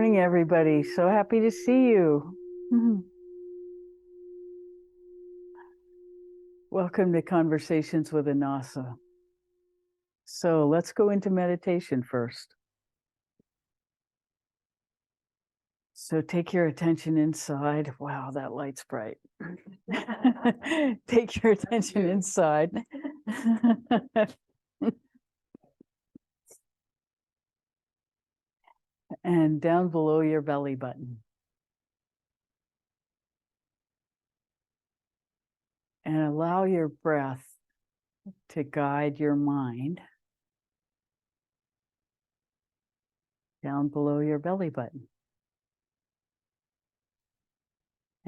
morning, everybody. So happy to see you. Welcome to Conversations with Anasa. So let's go into meditation first. So take your attention inside. Wow, that light's bright. Take your attention inside. And down below your belly button. And allow your breath to guide your mind down below your belly button.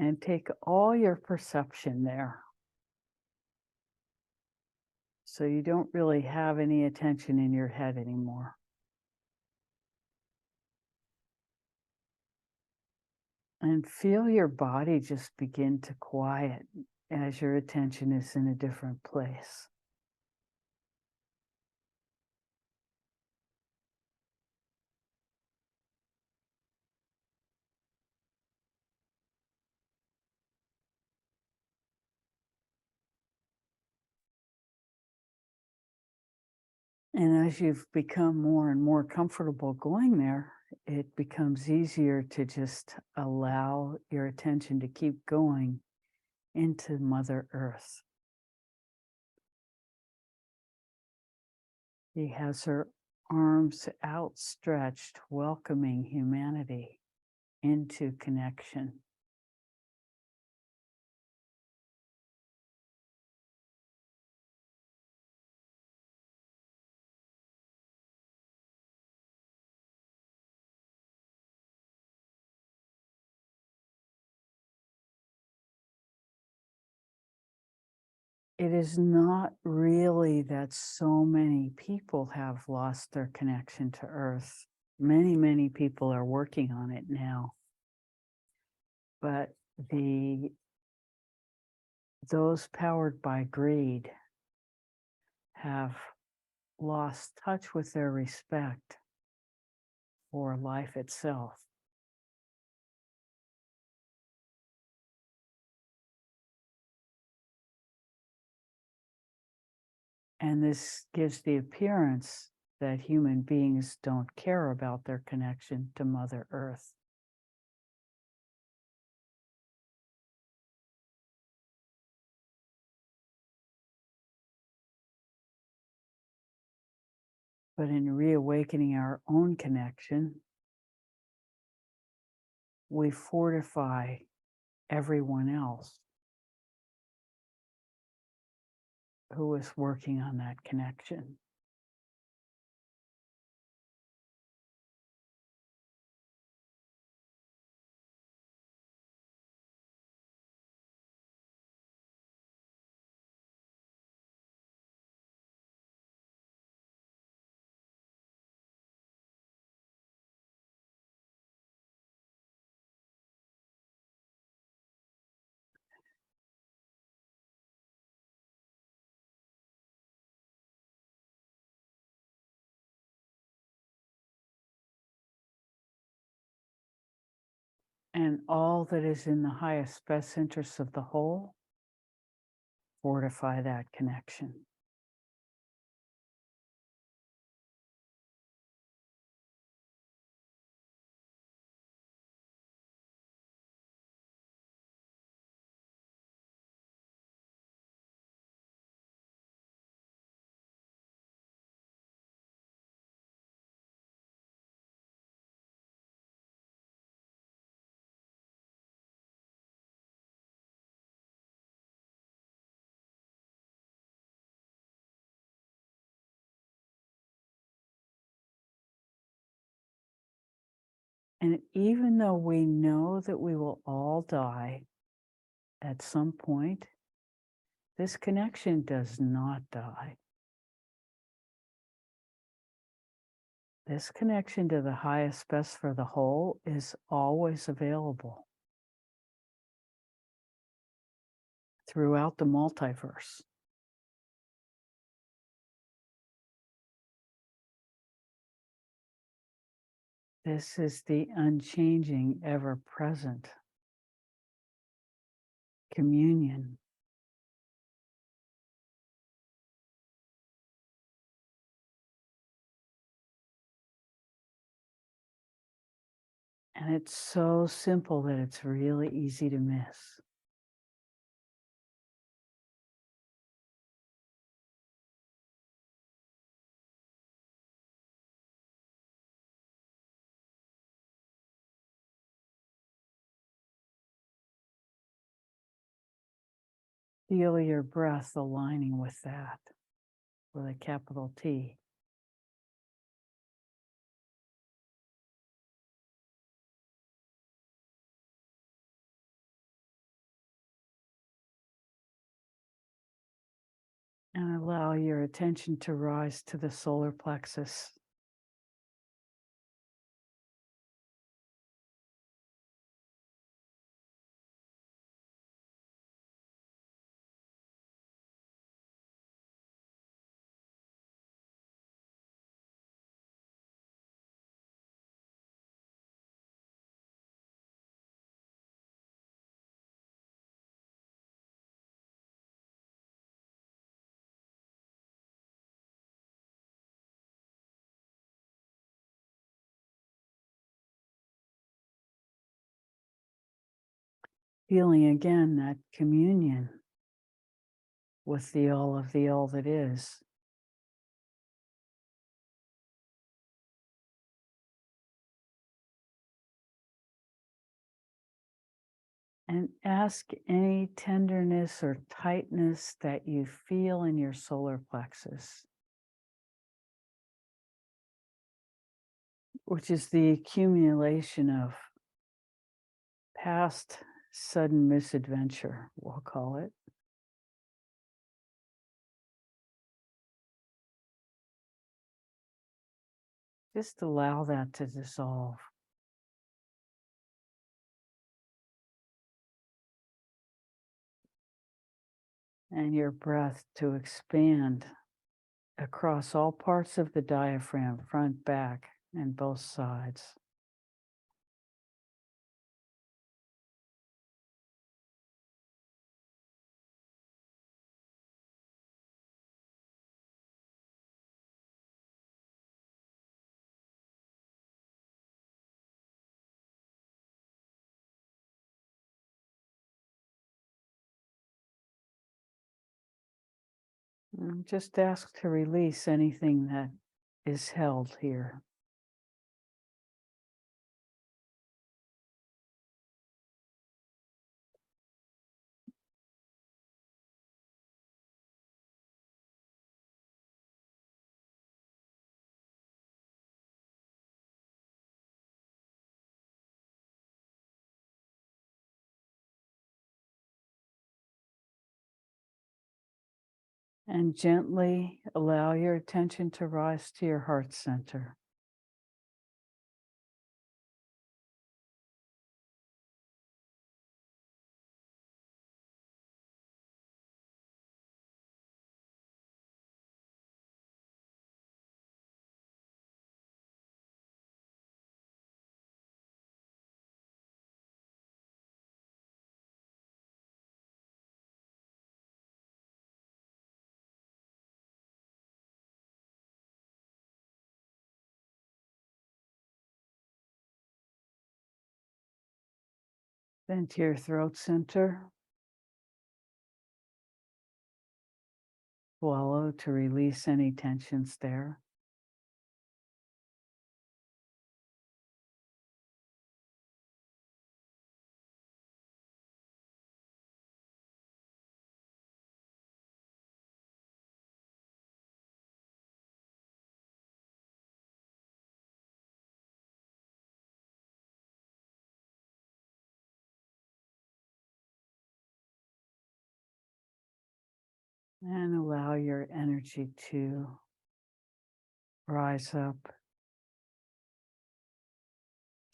And take all your perception there. So you don't really have any attention in your head anymore. And feel your body just begin to quiet as your attention is in a different place. And as you've become more and more comfortable going there, it becomes easier to just allow your attention to keep going into Mother Earth. She has her arms outstretched, welcoming humanity into connection. It is not really that so many people have lost their connection to Earth. Many, many people are working on it now. But those powered by greed have lost touch with their respect for life itself. And this gives the appearance that human beings don't care about their connection to Mother Earth. But in reawakening our own connection, we fortify everyone else who is working on that connection. And all that is in the highest best interest of the whole, fortify that connection. And even though we know that we will all die at some point, this connection does not die. This connection to the highest best for the whole is always available throughout the multiverse. This is the unchanging, ever present communion. And it's so simple that it's really easy to miss. Feel your breath aligning with that, with a capital T. And allow your attention to rise to the solar plexus. Feeling again that communion with the all of the all that is. And ask any tenderness or tightness that you feel in your solar plexus, which is the accumulation of past sudden misadventure, we'll call it. Just allow that to dissolve. And your breath to expand across all parts of the diaphragm, front, back, and both sides. And just ask to release anything that is held here. And gently allow your attention to rise to your heart center. Then to your throat center. Swallow to release any tensions there. And allow your energy to rise up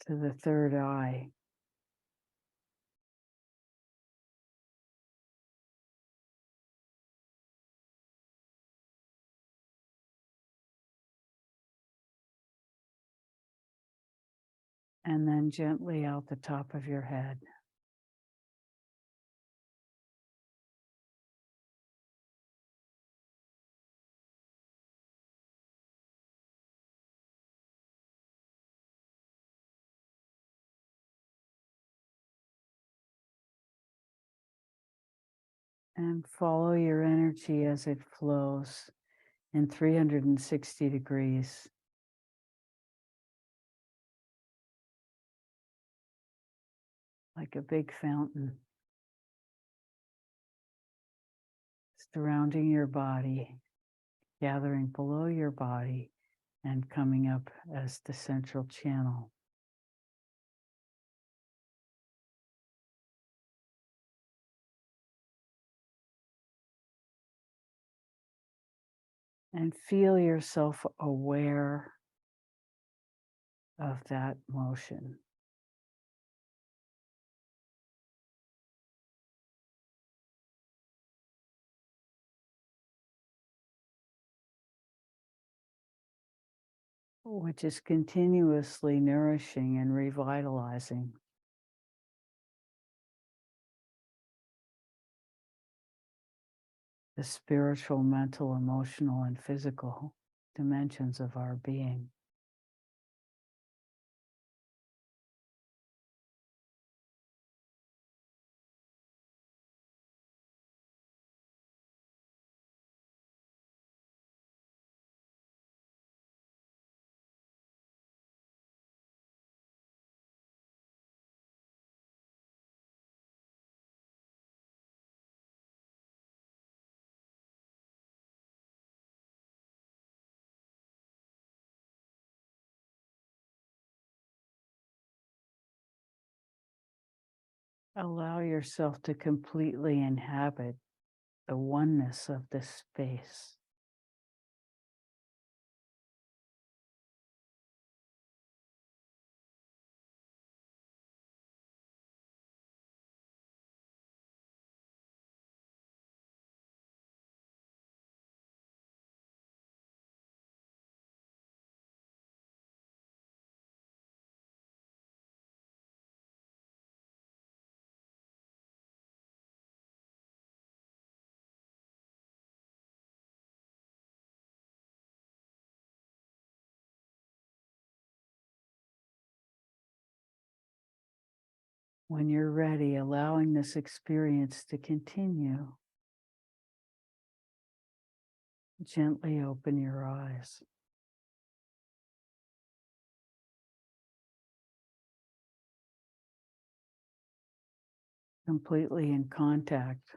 to the third eye. and then gently out the top of your head. And follow your energy as it flows in 360 degrees. Like a big fountain surrounding your body, gathering below your body and coming up as the central channel. And feel yourself aware of that motion. Which is continuously nourishing and revitalizing. The spiritual, mental, emotional, and physical dimensions of our being. Allow yourself to completely inhabit the oneness of this space. When you're ready, allowing this experience to continue, gently open your eyes. Completely in contact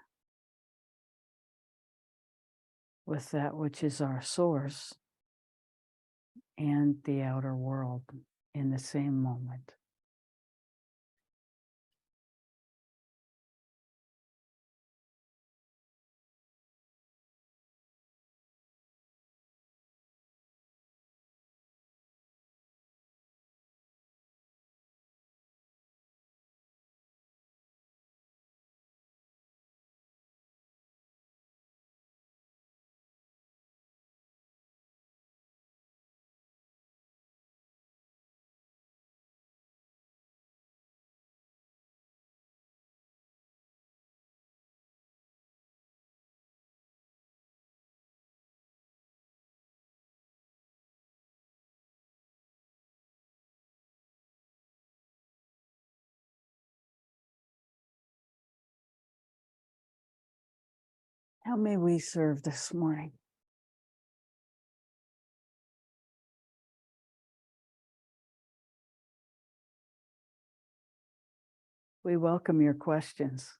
with that which is our source and the outer world in the same moment. How may we serve this morning? We welcome your questions.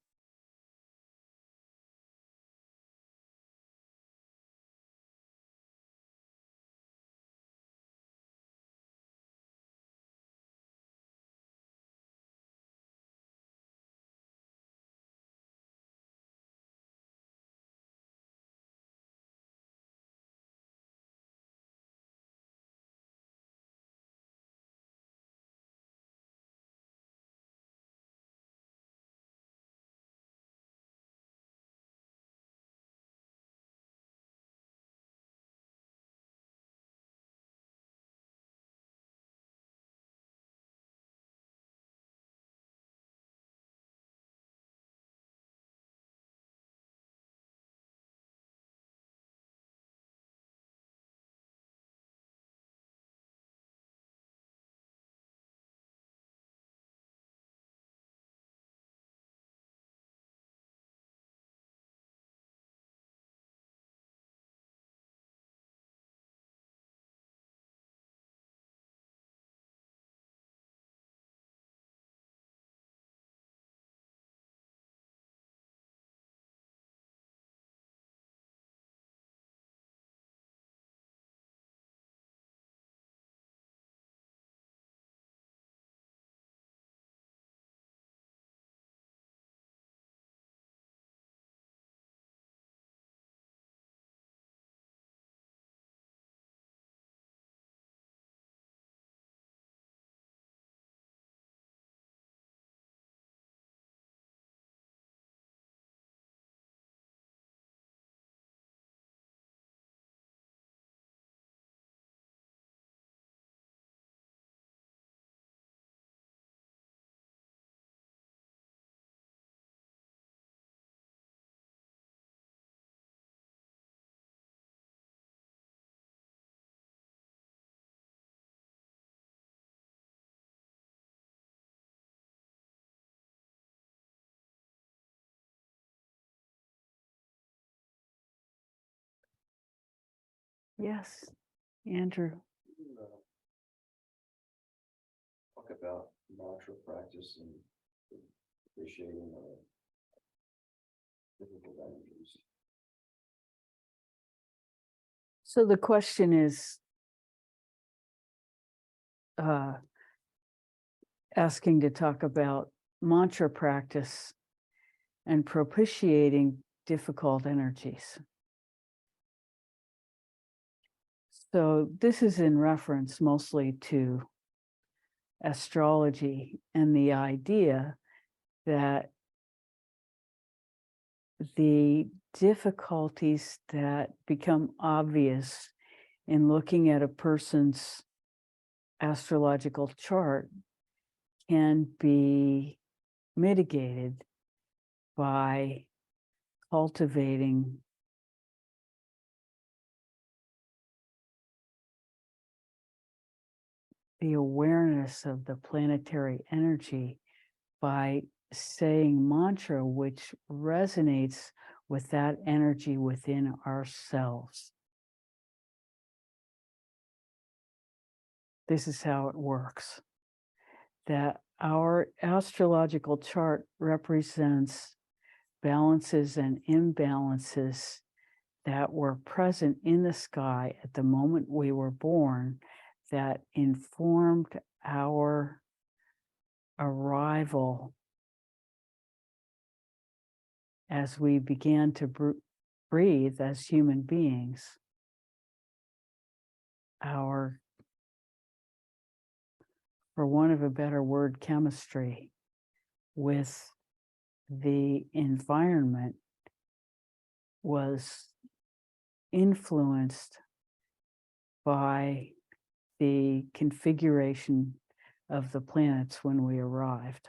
Yes, Andrew. Talk about mantra practice and appreciating difficult energies. So the question is asking to talk about mantra practice and propitiating difficult energies. So this is in reference mostly to astrology and the idea that the difficulties that become obvious in looking at a person's astrological chart can be mitigated by cultivating the awareness of the planetary energy by saying mantra, which resonates with that energy within ourselves. This is how it works. That our astrological chart represents balances and imbalances that were present in the sky at the moment we were born that informed our arrival as we began to breathe as human beings. Our, for want of a better word, chemistry with the environment was influenced by the configuration of the planets when we arrived.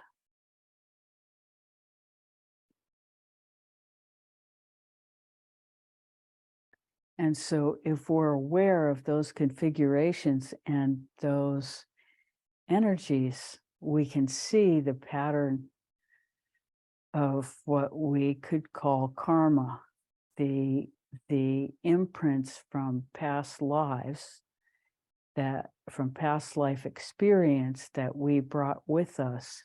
And so if we're aware of those configurations and those energies, we can see the pattern of what we could call karma, the imprints from past lives, that from past life experience that we brought with us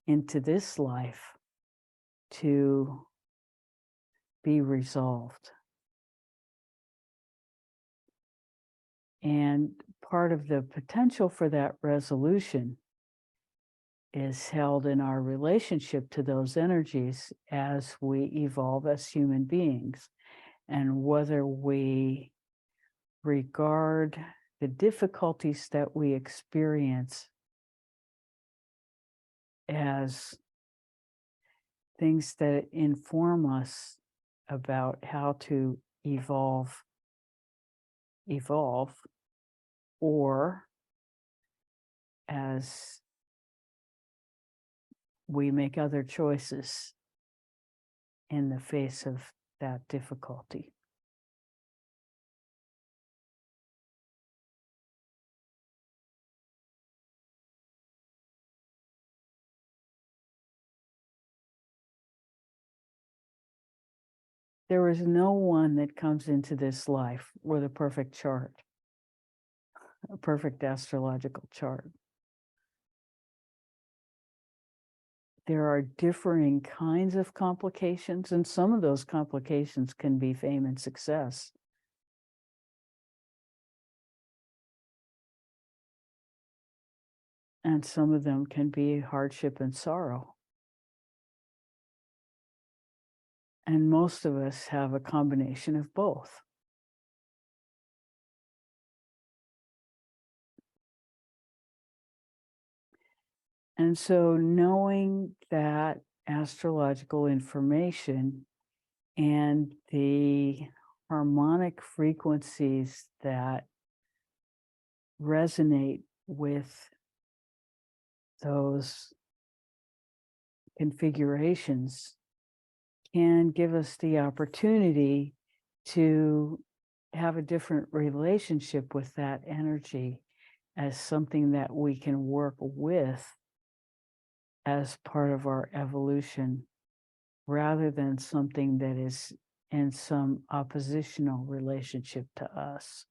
into this life to be resolved. And part of the potential for that resolution is held in our relationship to those energies as we evolve as human beings, and whether we regard the difficulties that we experience as things that inform us about how to evolve, or as we make other choices in the face of that difficulty. There is no one that comes into this life with a perfect chart, a perfect astrological chart. There are differing kinds of complications, and some of those complications can be fame and success. And some of them can be hardship and sorrow. And most of us have a combination of both. And so knowing that astrological information and the harmonic frequencies that resonate with those configurations can give us the opportunity to have a different relationship with that energy as something that we can work with as part of our evolution, rather than something that is in some oppositional relationship to us.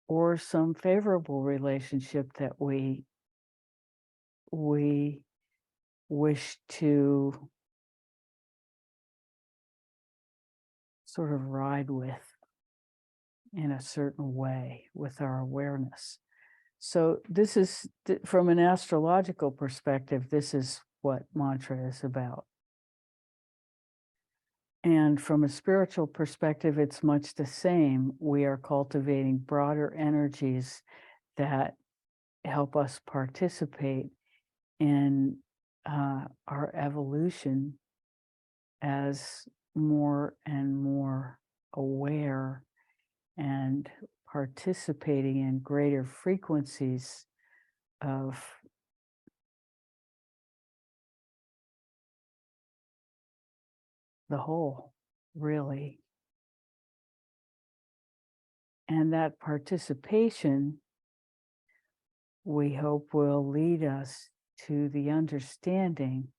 or some favorable relationship that we wish to sort of ride with in a certain way with our awareness. So this is from an astrological perspective, this is what mantra is about. And from a spiritual perspective, it's much the same. We are cultivating broader energies that help us participate in our evolution as more and more aware and participating in greater frequencies of the whole, really. And that participation, we hope, will lead us to the understanding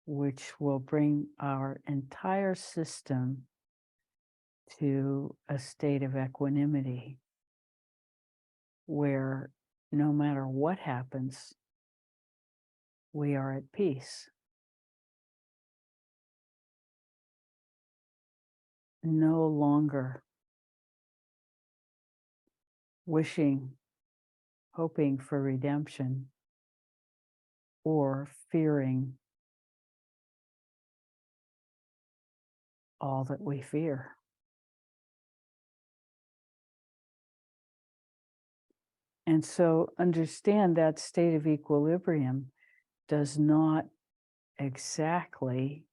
which will bring our entire system to a state of equanimity where no matter what happens, we are at peace. No longer wishing, hoping for redemption, or fearing all that we fear. And so understand that state of equilibrium does not exactly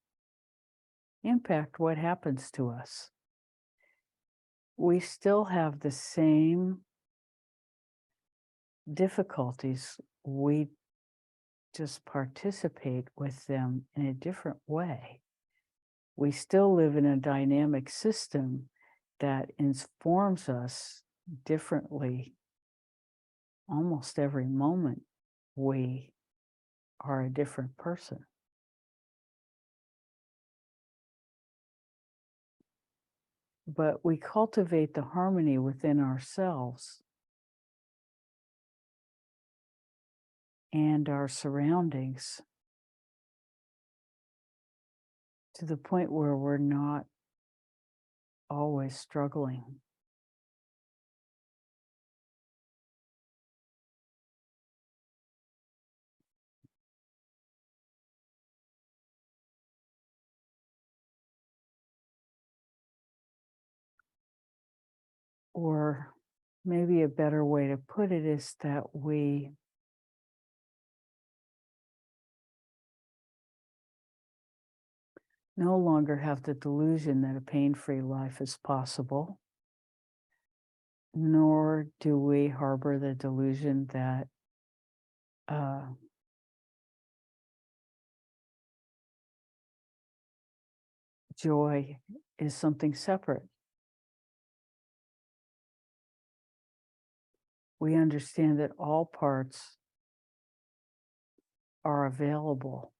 impact what happens to us. We still have the same difficulties. We just participate with them in a different way. We still live in a dynamic system that informs us differently almost every moment. We are a different person. But we cultivate the harmony within ourselves and our surroundings to the point where we're not always struggling. Or maybe a better way to put it is that we no longer have the delusion that a pain-free life is possible, nor do we harbor the delusion that joy is something separate. We understand that all parts are available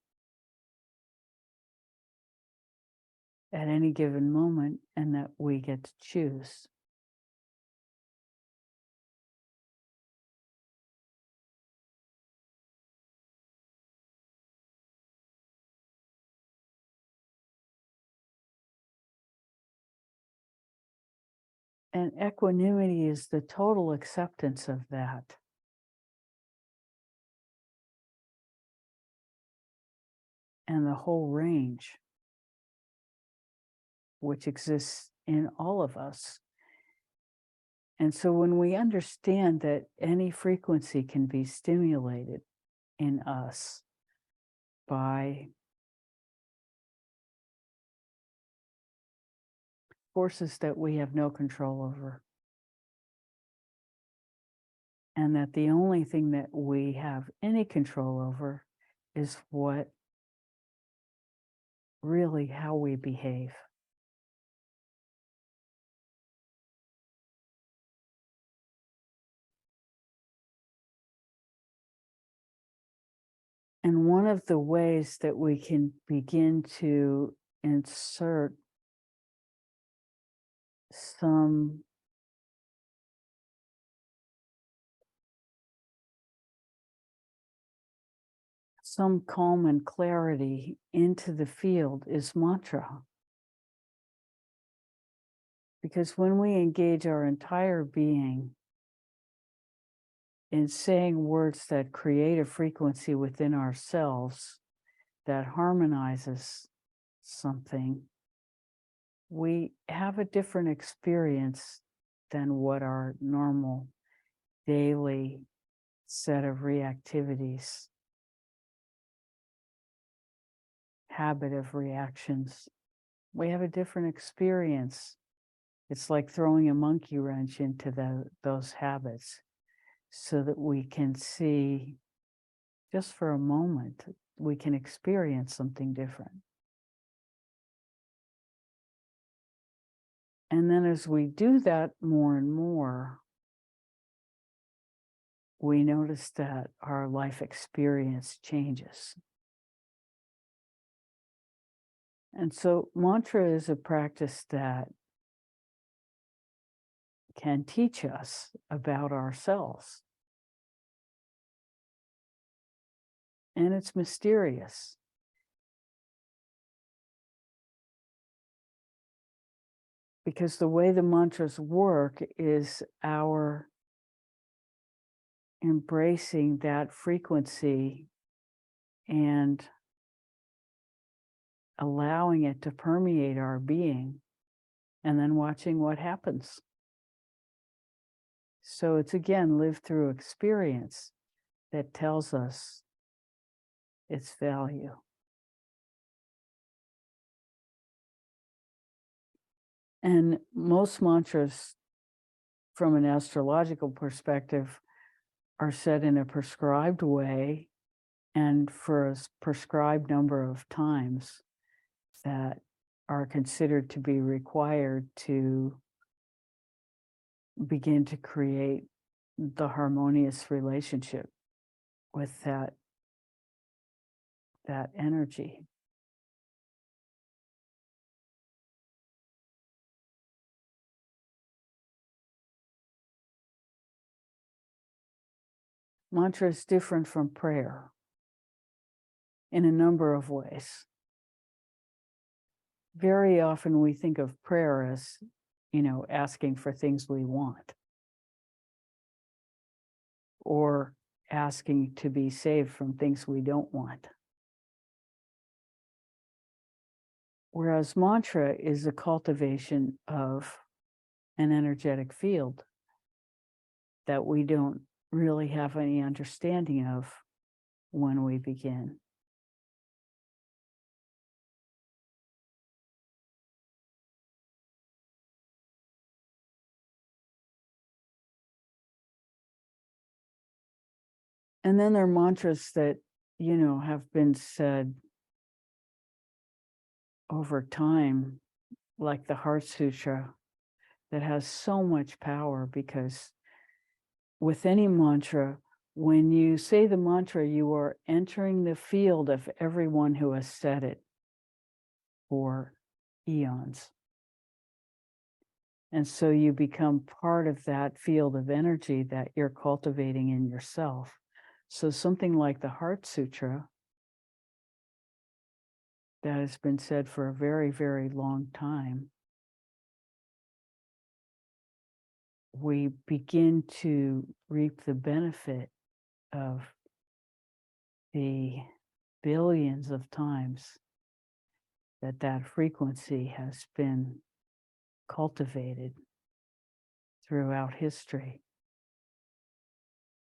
at any given moment and that we get to choose. And equanimity is the total acceptance of that. And the whole range, which exists in all of us. And so when we understand that any frequency can be stimulated in us by forces that we have no control over, and that the only thing that we have any control over is what really how we behave. And one of the ways that we can begin to insert some some calm and clarity into the field is mantra. Because when we engage our entire being in saying words that create a frequency within ourselves that harmonizes something, we have a different experience than what our normal daily set of reactivities, habit of reactions. We have a different experience. It's like throwing a monkey wrench into those habits so that we can see, just for a moment, we can experience something different. And then as we do that more and more, we notice that our life experience changes. And so mantra is a practice that can teach us about ourselves. And it's mysterious. Because the way the mantras work is our embracing that frequency and allowing it to permeate our being and then watching what happens. So it's again lived through experience that tells us its value. And most mantras, from an astrological perspective, are said in a prescribed way and for a prescribed number of times that are considered to be required to begin to create the harmonious relationship with that energy. Mantra is different from prayer in a number of ways. Very often we think of prayer as, asking for things we want or asking to be saved from things we don't want. Whereas mantra is a cultivation of an energetic field that we don't really have any understanding of when we begin. And then there are mantras that, have been said over time, like the Heart Sutra, that has so much power because with any mantra, when you say the mantra, you are entering the field of everyone who has said it for eons. And so you become part of that field of energy that you're cultivating in yourself. So something like the Heart Sutra that has been said for a very, very long time, we begin to reap the benefit of the billions of times that frequency has been cultivated throughout history.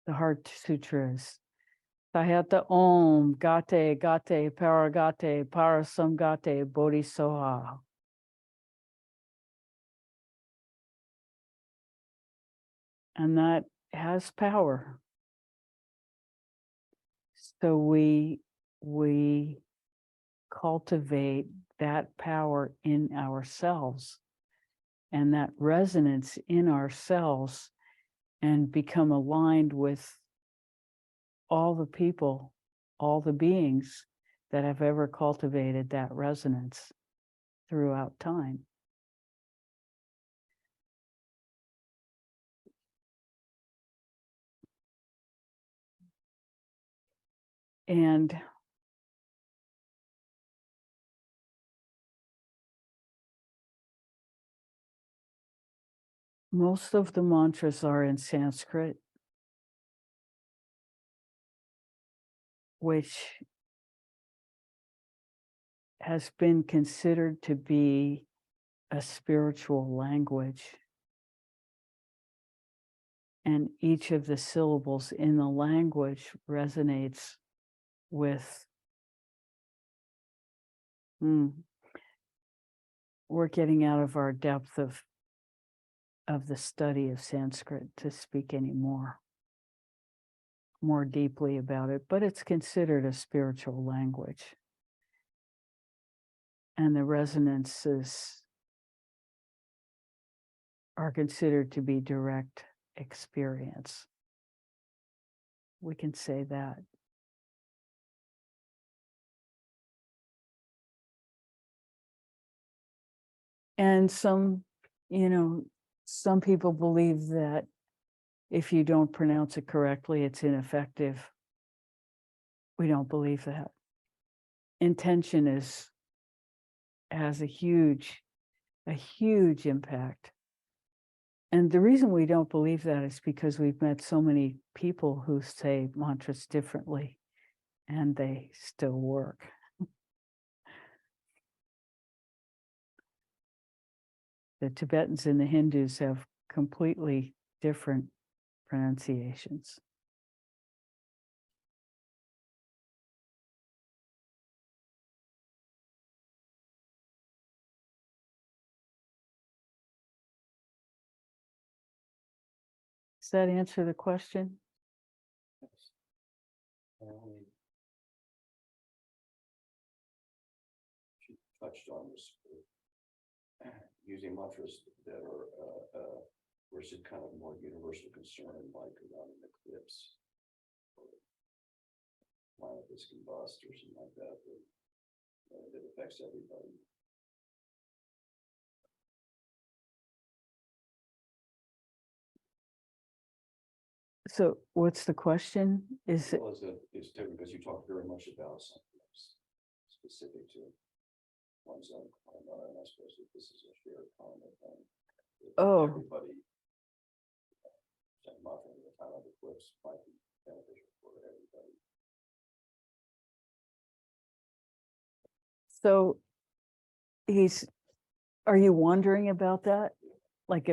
The Heart Sutra is Taheta Om Gate Gate Paragate Parasamgate Bodhisoha. And that has power. So we cultivate that power in ourselves and that resonance in ourselves and become aligned with all the people, all the beings that have ever cultivated that resonance throughout time. And most of the mantras are in Sanskrit, which has been considered to be a spiritual language. And each of the syllables in the language resonates with, we're getting out of our depth of the study of Sanskrit to speak any more deeply about it, but it's considered a spiritual language. And the resonances are considered to be direct experience. We can say that. And some people believe that if you don't pronounce it correctly, it's ineffective. We don't believe that. Intention has a huge impact. And the reason we don't believe that is because we've met so many people who say mantras differently and they still work. The Tibetans and the Hindus have completely different pronunciations. Does that answer the question? Yes. She touched on this, using mantras that are versus kind of more universal concern, like around an eclipse, or planet that's combust or something like that, that affects everybody. So what's the question? Is it, Well, it's different because you talk very much about something that's specific to one's own karma, and I suppose that this is a shared karma thing. Oh. Everybody, mantra at the time of eclipse might be beneficial for everybody. So are you wondering about that? Like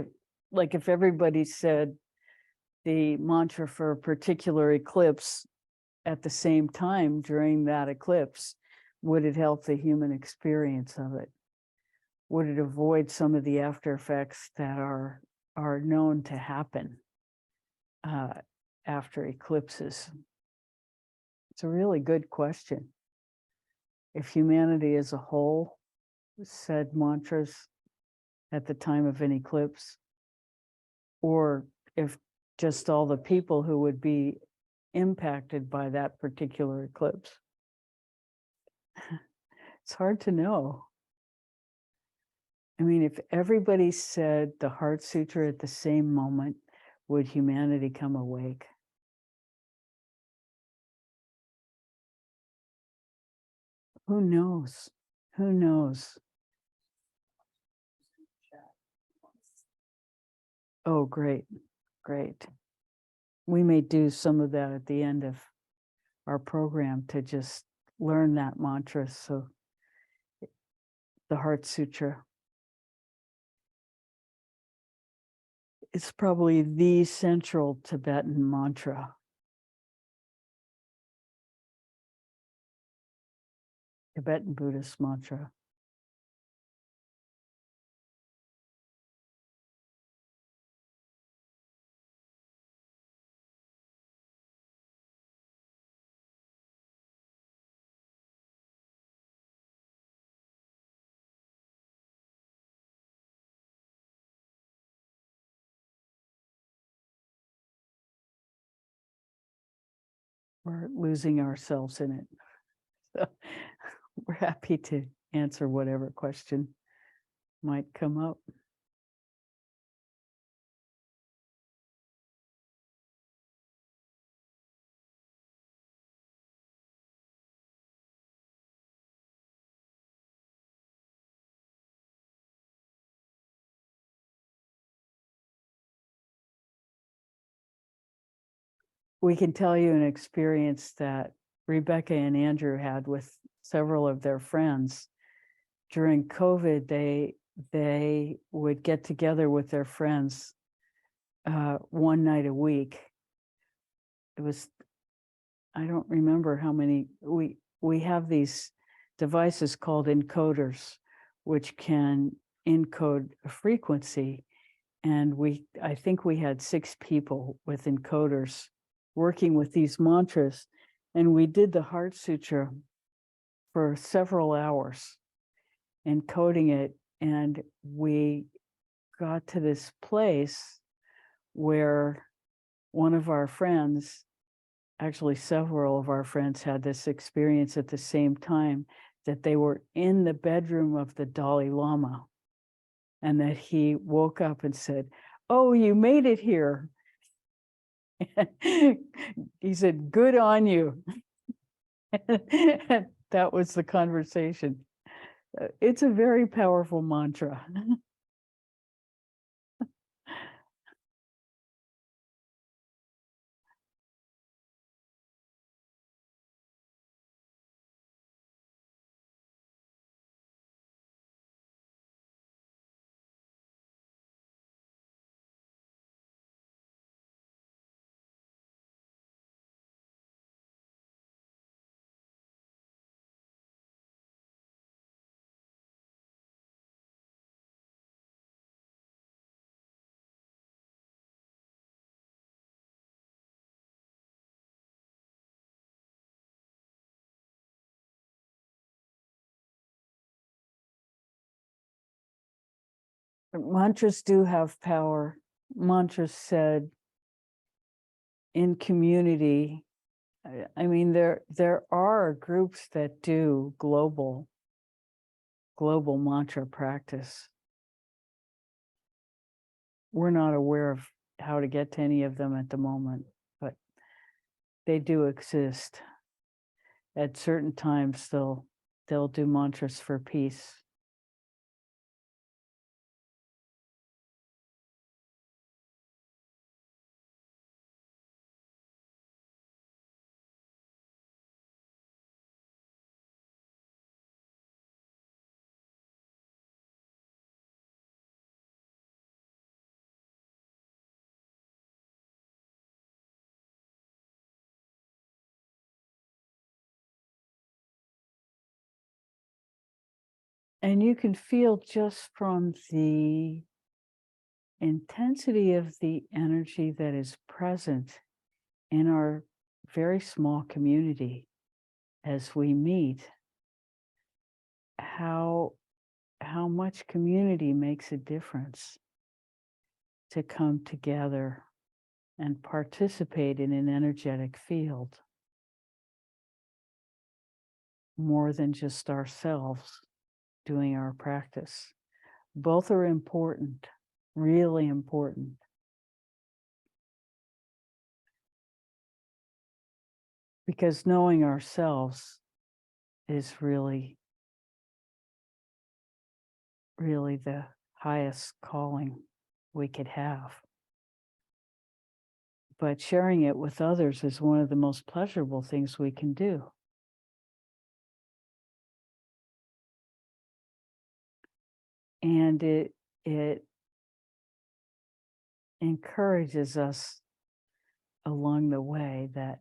if everybody said the mantra for a particular eclipse at the same time during that eclipse, would it help the human experience of it? Would it avoid some of the after effects that are known to happen after eclipses? It's a really good question. If humanity as a whole said mantras at the time of an eclipse, or if just all the people who would be impacted by that particular eclipse. It's hard to know. I mean, if everybody said the Heart Sutra at the same moment, would humanity come awake? Who knows? Who knows? Oh, great, great. We may do some of that at the end of our program to just learn that mantra. So the Heart Sutra. It's probably the central Tibetan mantra. Tibetan Buddhist mantra. We're losing ourselves in it. So we're happy to answer whatever question might come up. we can tell you an experience that Rebecca and Andrew had with several of their friends. During COVID, they would get together with their friends one night a week. It was, I don't remember how many, we have these devices called encoders, which can encode a frequency. And I think we had 6 people with encoders working with these mantras. And we did the Heart Sutra for several hours, encoding it. And we got to this place where one of our friends, actually several of our friends, had this experience at the same time, that they were in the bedroom of the Dalai Lama, and that he woke up and said, "Oh, you made it here." He said, "Good on you." That was the conversation. It's a very powerful mantra. Mantras do have power. Mantras said in community. I mean, there are groups that do global mantra practice. We're not aware of how to get to any of them at the moment, but they do exist. At certain times, they'll do mantras for peace. And you can feel just from the intensity of the energy that is present in our very small community as we meet, how much community makes a difference to come together and participate in an energetic field more than just ourselves doing our practice. Both are important, really important. Because knowing ourselves is really the highest calling we could have. But sharing it with others is one of the most pleasurable things we can do. And it encourages us along the way that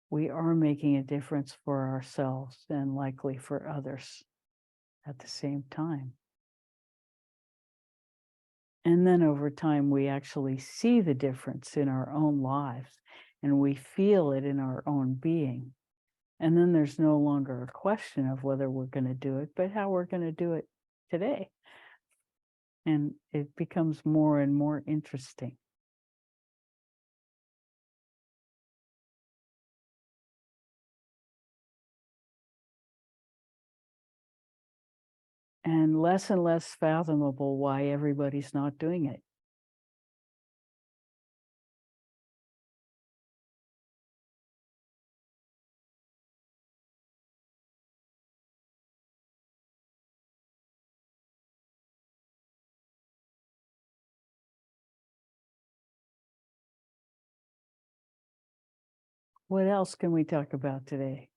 we are making a difference for ourselves and likely for others at the same time. And then over time, we actually see the difference in our own lives, and we feel it in our own being. And then there's no longer a question of whether we're going to do it, but how we're going to do it today. And it becomes more and more interesting. And less fathomable why everybody's not doing it. What else can we talk about today?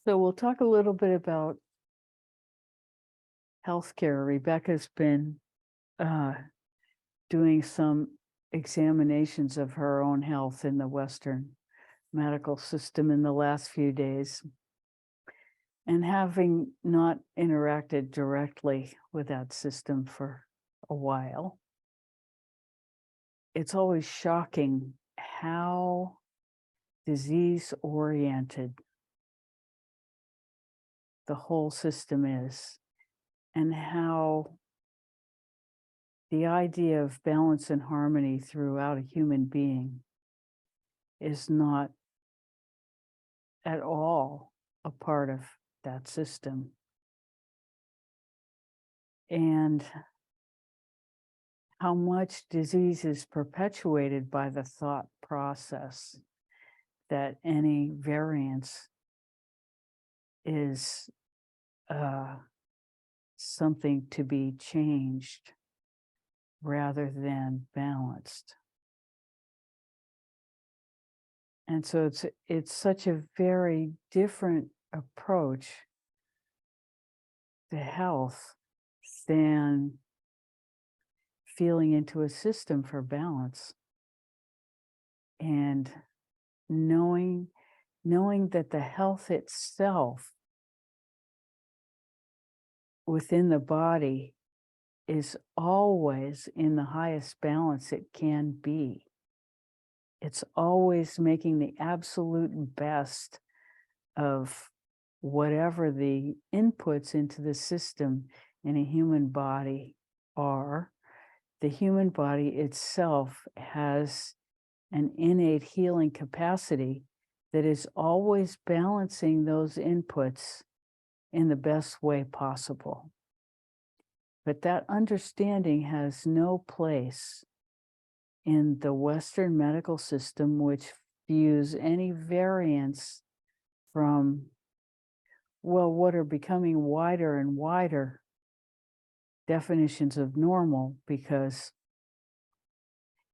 So we'll talk a little bit about healthcare. Rebecca's been doing some examinations of her own health in the Western medical system in the last few days. And having not interacted directly with that system for a while, it's always shocking how disease-oriented the whole system is, and how the idea of balance and harmony throughout a human being is not at all a part of that system. And how much disease is perpetuated by the thought process that any variance is something to be changed rather than balanced. And so it's such a very different approach to health than feeling into a system for balance and knowing that the health itself within the body is always in the highest balance it can be. It's always making the absolute best of whatever the inputs into the system in a human body are. The human body itself has an innate healing capacity that is always balancing those inputs in the best way possible. But that understanding has no place in the Western medical system, which views any variance from, well, what are becoming wider and wider definitions of normal, because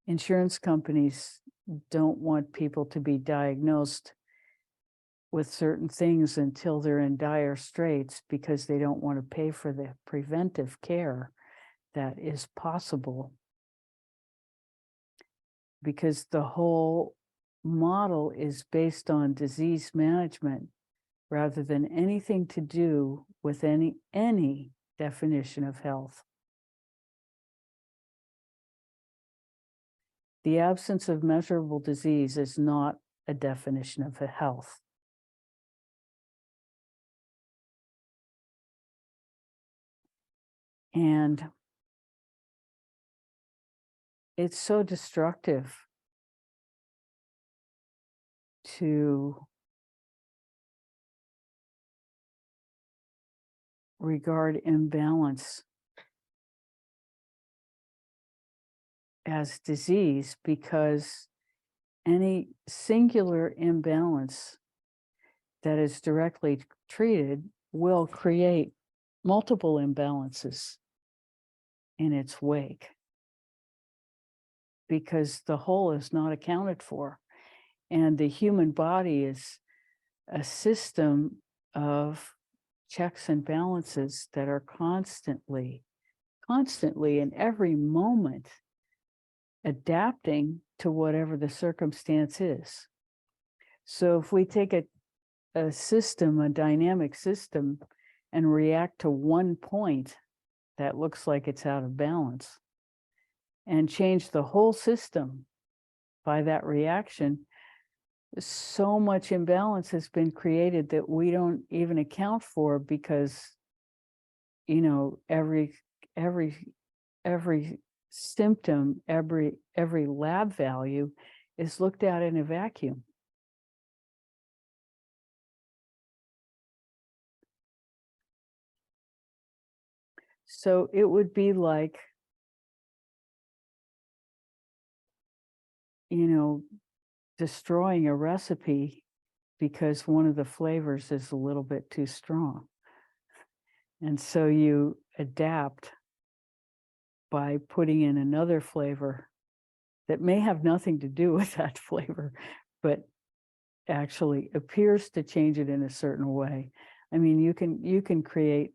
insurance companies don't want people to be diagnosed with certain things until they're in dire straits, because they don't want to pay for the preventive care that is possible. Because the whole model is based on disease management rather than anything to do with any definition of health. The absence of measurable disease is not a definition of health. And it's so destructive to regard imbalance as disease, because any singular imbalance that is directly treated will create multiple imbalances in its wake, because the whole is not accounted for. And the human body is a system of checks and balances that are constantly in every moment adapting to whatever the circumstance is. So if we take a system, a dynamic system, and react to one point that looks like it's out of balance, and change the whole system by that reaction, so much imbalance has been created that we don't even account for, because, you know, every every symptom, every lab value is looked at in a vacuum. So it would be like, destroying a recipe because one of the flavors is a little bit too strong. And so you adapt by putting in another flavor that may have nothing to do with that flavor, but actually appears to change it in a certain way. I mean, you can create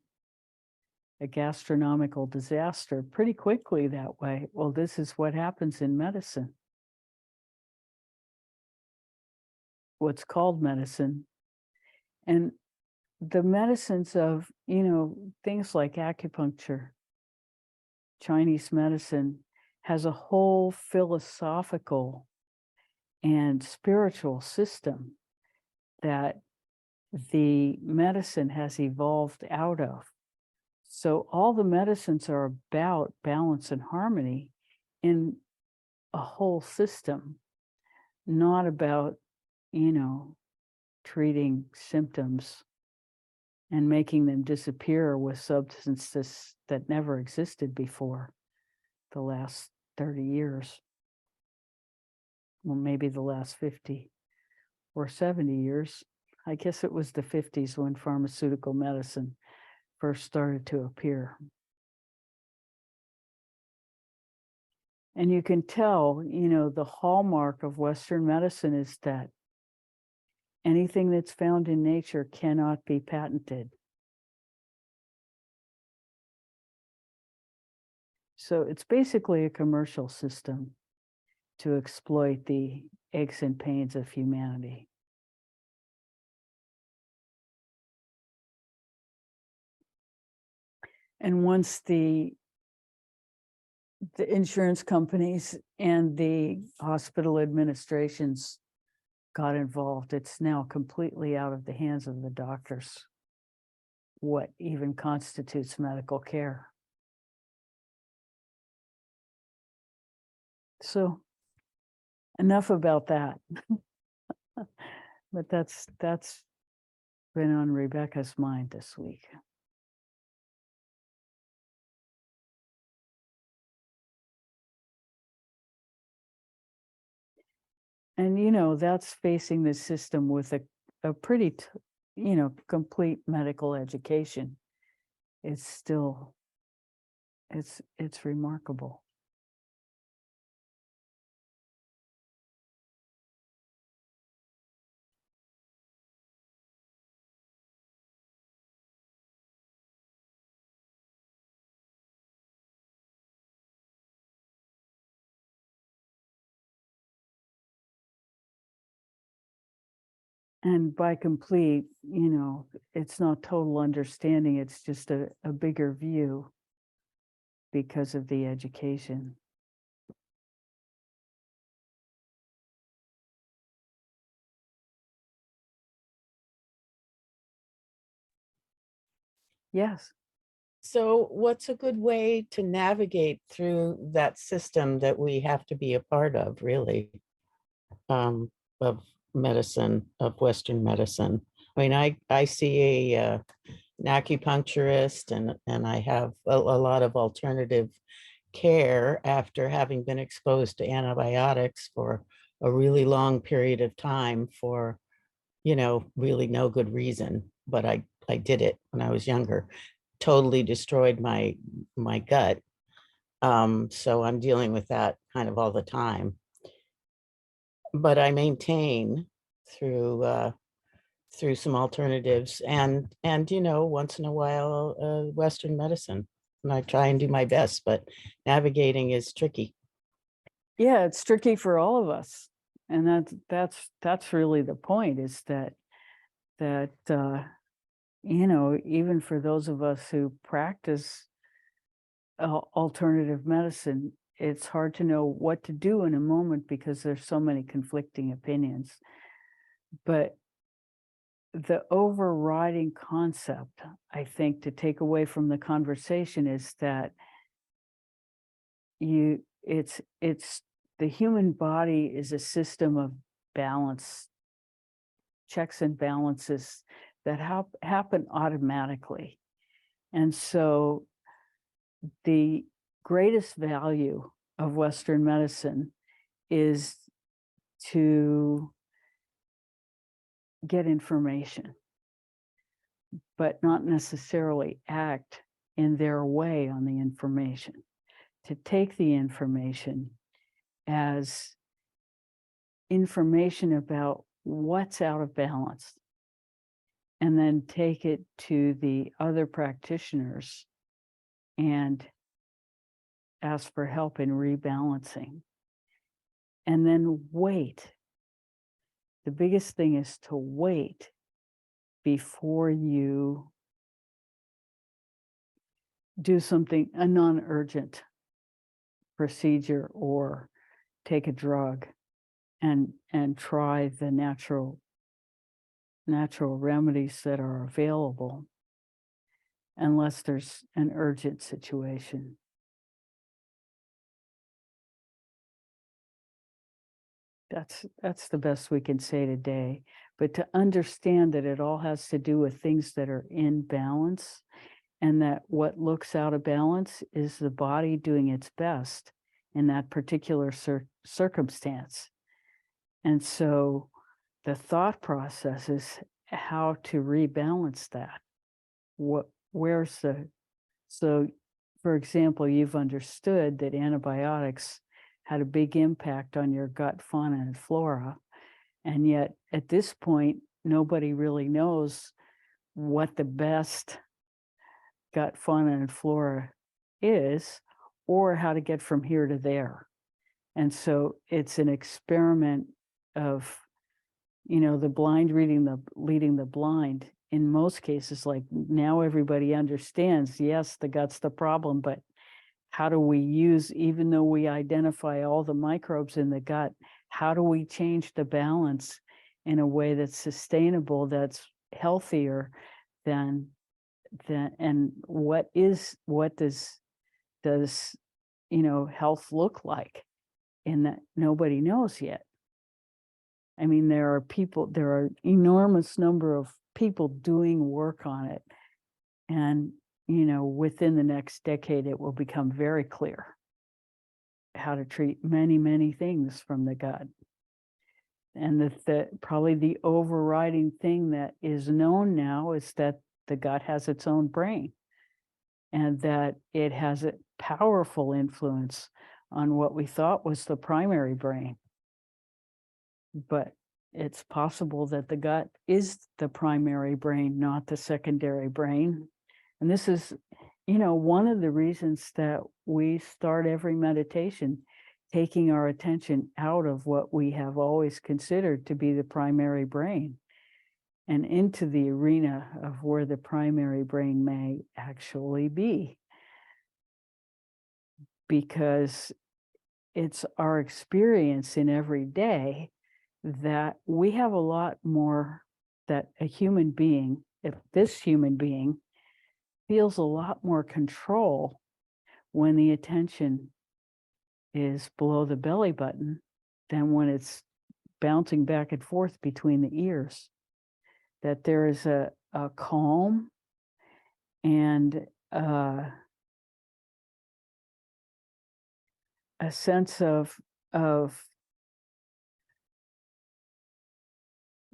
a gastronomical disaster pretty quickly that way. Well, this is what happens in medicine. What's called medicine. And the medicines of, things like acupuncture, Chinese medicine, has a whole philosophical and spiritual system that the medicine has evolved out of. So all the medicines are about balance and harmony in a whole system, not about, treating symptoms and making them disappear with substances that never existed before the last 30 years. Well, maybe the last 50 or 70 years. I guess it was the 50s when pharmaceutical medicine first started to appear. And you can tell, the hallmark of Western medicine is that anything that's found in nature cannot be patented. So it's basically a commercial system to exploit the aches and pains of humanity. And once the insurance companies and the hospital administrations got involved, it's now completely out of the hands of the doctors what even constitutes medical care. So enough about that. But that's been on Rebecca's mind this week. And that's facing the system with a pretty complete medical education. It's still it's remarkable. And by complete, it's not total understanding, it's just a bigger view because of the education. Yes. So what's a good way to navigate through that system that we have to be a part of, really, of medicine, of Western medicine? I mean, I see an acupuncturist and I have a lot of alternative care after having been exposed to antibiotics for a really long period of time for, really no good reason. But I did it when I was younger. Totally destroyed my gut. So I'm dealing with that kind of all the time. But I maintain through through some alternatives and once in a while Western medicine. And I try and do my best, but navigating is tricky. Yeah, it's tricky for all of us. And that's really the point, is that even for those of us who practice alternative medicine, it's hard to know what to do in a moment because there's so many conflicting opinions. But the overriding concept, I think, to take away from the conversation is that it's the human body is a system of balance, checks and balances that happen automatically. And so the greatest value of Western medicine is to get information, but not necessarily act in their way on the information. To take the information as information about what's out of balance, and then take it to the other practitioners and ask for help in rebalancing. And then wait. The biggest thing is to wait before you do something, a non-urgent procedure, or take a drug and try the natural remedies that are available, unless there's an urgent situation. That's the best we can say today. But to understand that it all has to do with things that are in balance, and that what looks out of balance is the body doing its best in that particular circumstance. And so the thought process is how to rebalance that. So for example, you've understood that antibiotics had a big impact on your gut fauna and flora. And yet at this point, nobody really knows what the best gut fauna and flora is, or how to get from here to there. And so it's an experiment of, the blind leading the blind. In most cases, like now everybody understands, yes, the gut's the problem, but how do we use, even though we identify all the microbes in the gut, how do we change the balance in a way that's sustainable, that's healthier than and what does health look like? In that nobody knows yet. I mean, there are enormous number of people doing work on it. And, within the next decade, it will become very clear how to treat many, many things from the gut. And probably the overriding thing that is known now is that the gut has its own brain, and that it has a powerful influence on what we thought was the primary brain. But it's possible that the gut is the primary brain, not the secondary brain. And this is, one of the reasons that we start every meditation taking our attention out of what we have always considered to be the primary brain and into the arena of where the primary brain may actually be. Because it's our experience in every day that we have a lot more, that a human being, if this human being feels a lot more control when the attention is below the belly button than when it's bouncing back and forth between the ears. That there is a calm and a sense of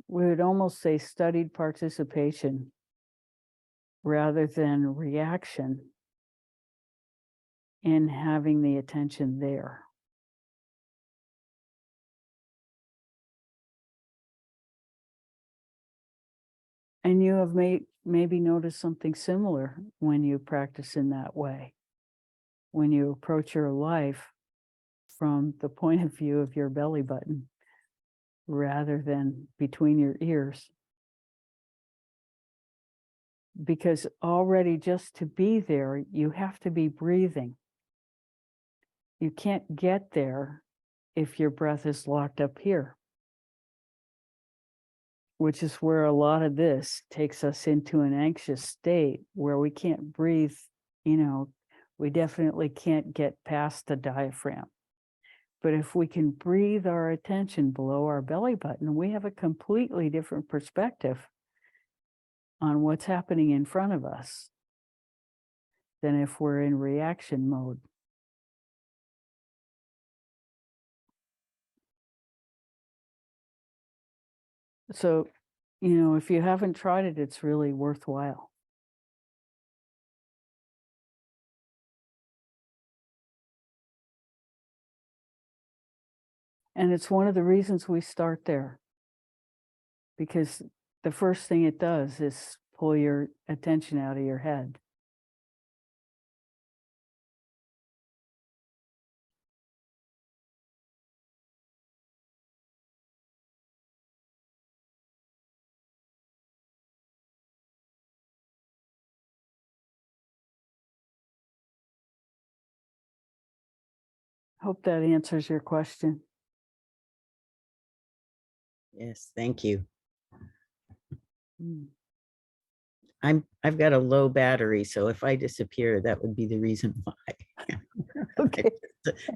we would almost say studied participation rather than reaction in having the attention there. And you have maybe noticed something similar when you practice in that way, when you approach your life from the point of view of your belly button rather than between your ears. Because already just to be there, you have to be breathing. You can't get there if your breath is locked up here, which is where a lot of this takes us into an anxious state where we can't breathe, We definitely can't get past the diaphragm. But if we can breathe our attention below our belly button, we have a completely different perspective on what's happening in front of us than if we're in reaction mode. So, if you haven't tried it, it's really worthwhile. And it's one of the reasons we start there. Because the first thing it does is pull your attention out of your head. Hope that answers your question. Yes, thank you. Mm. I've got a low battery, so if I disappear, that would be the reason why. Okay,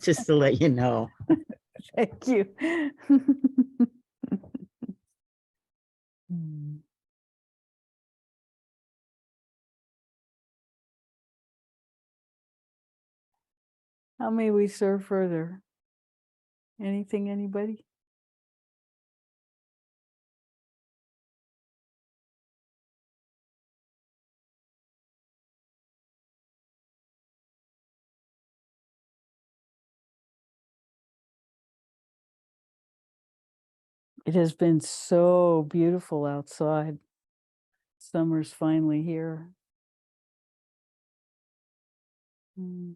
Just to let you know. thank you. Mm. How may we serve further? Anything, anybody? It has been so beautiful outside. Summer's finally here. Mm.